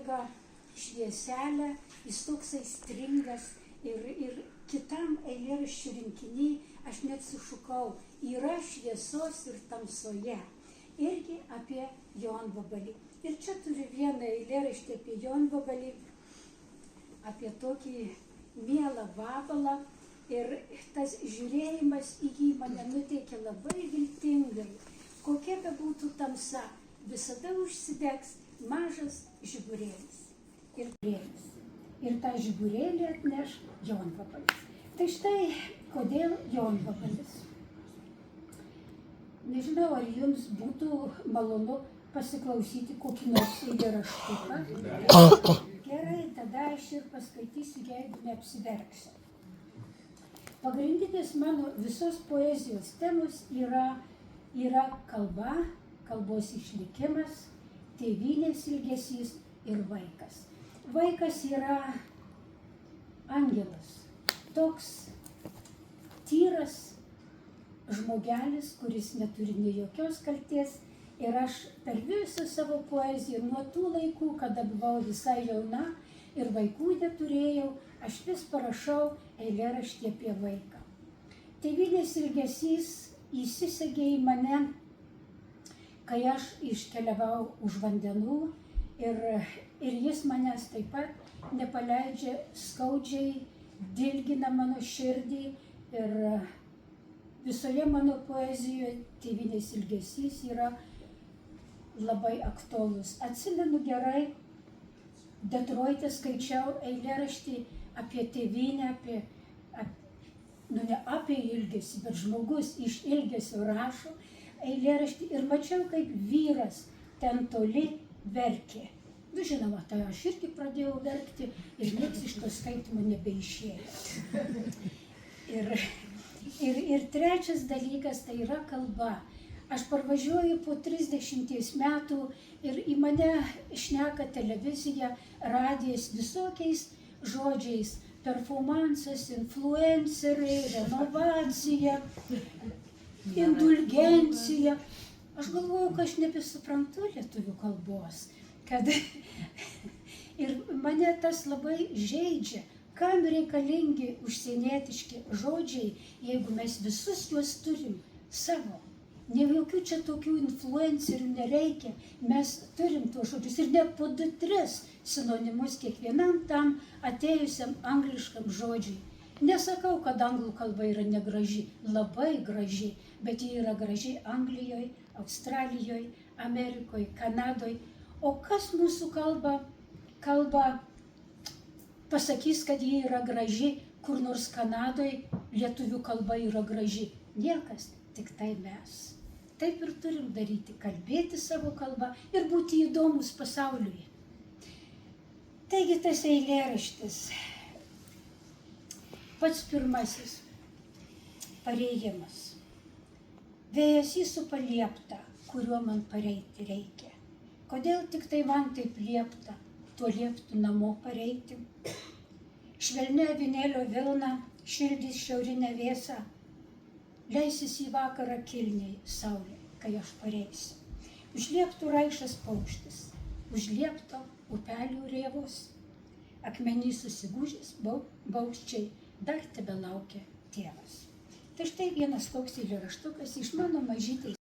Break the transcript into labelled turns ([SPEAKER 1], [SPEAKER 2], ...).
[SPEAKER 1] uždega švieselę, jis toksai stringas ir kitam eilėraščių rinkiny aš net sušukau, yra šviesos ir tamsoje, irgi apie jonvabalį. Ir čia turiu vieną eilėraštį apie jonvabalį, apie tokį mielą vabalą, ir tas žiūrėjimas į jį mane nuteikė labai viltingai. Kokia bebūtų tamsa, visada užsidegs mažas žiburėlis. Ir tą žiburėlį atneš jonvabalis. Tai štai kodėl jonvabalis. Nežinau, ar jums būtų malonu pasiklausyti kokį nors eilėraštuką. Gerai, tada aš ir paskaitysiu, jeigu neapsiverksiu. Pagrindinės mano visos poezijos temos yra kalba, kalbos išlikimas, tėvynės ilgesys ir vaikas. Vaikas yra angelas, toks tyras žmogelis, kuris neturi nei jokios kaltės. Ir aš per visą savo poeziją, nuo tų laikų, kada buvau visai jauna ir vaikų neturėjau, aš vis parašau eilėraštį apie vaiką. Tėvynės ilgesys įsisegė į mane, kai aš iškeliavau už vandenų ir jis manęs taip pat nepaleidžia, skaudžiai dilgina mano širdį ir visoje mano poezijoje tėvynės ilgesys yra labai aktualus. Atsimenu gerai, Detroite skaičiau eilėraštį apie tėvynę, ne apie ilgesį, bet žmogus iš ilgesio rašo eilėraštį ir mačiau, kaip vyras ten toli verkė. Žinoma, tai aš irgi pradėjau verkti ir nieks iš to skaitimo nebeišėjo. Ir trečias dalykas tai yra kalba. Aš parvažiuoju po 30 metų ir į mane šneka televizija, radijas visokiais žodžiais. Performansas, influenceriai, renovacija, indulgencija. Aš galvoju, kad aš nebesuprantu lietuvių kalbos. Ir mane tas labai žeidžia. Kam reikalingi užsienietiški žodžiai, jeigu mes visus juos turim savo? Ne jokių čia tokių influencerių nereikia. Mes turim tuos žodžius ir net po 2-3 sinonimus kiekvienam tam atėjusiam angliškam žodžiui. Nesakau, kad anglų kalba yra negraži, labai graži, bet ji yra graži Anglijoje, Australijoje, Amerikoje, Kanadoje. O kas mūsų kalba pasakys, kad ji yra graži, kur nors Kanadoje lietuvių kalba yra graži? Niekas, tik tai mes. Taip ir turim daryti, kalbėti savo kalbą ir būti įdomus pasauliui. Taigi tas eilėraštis, pats pirmasis, parėjimas. Vėjas įsupa lieptą, kuriuo man pareiti reikia. Kodėl tik tai man taip liepta, tuo lieptų namo pareiti? Švelnia avinėlio vilna, širdys šiaurinė vėsa, leisis į vakarą kilniai saulė, kai aš pareisiu. Už lieptų raišas paukštis, už liepto upelių rėvos, akmenį susigūžęs baukščiai dar tebelaukia tėvas. Tai štai vienas toks eilėraštukas iš mano mažytės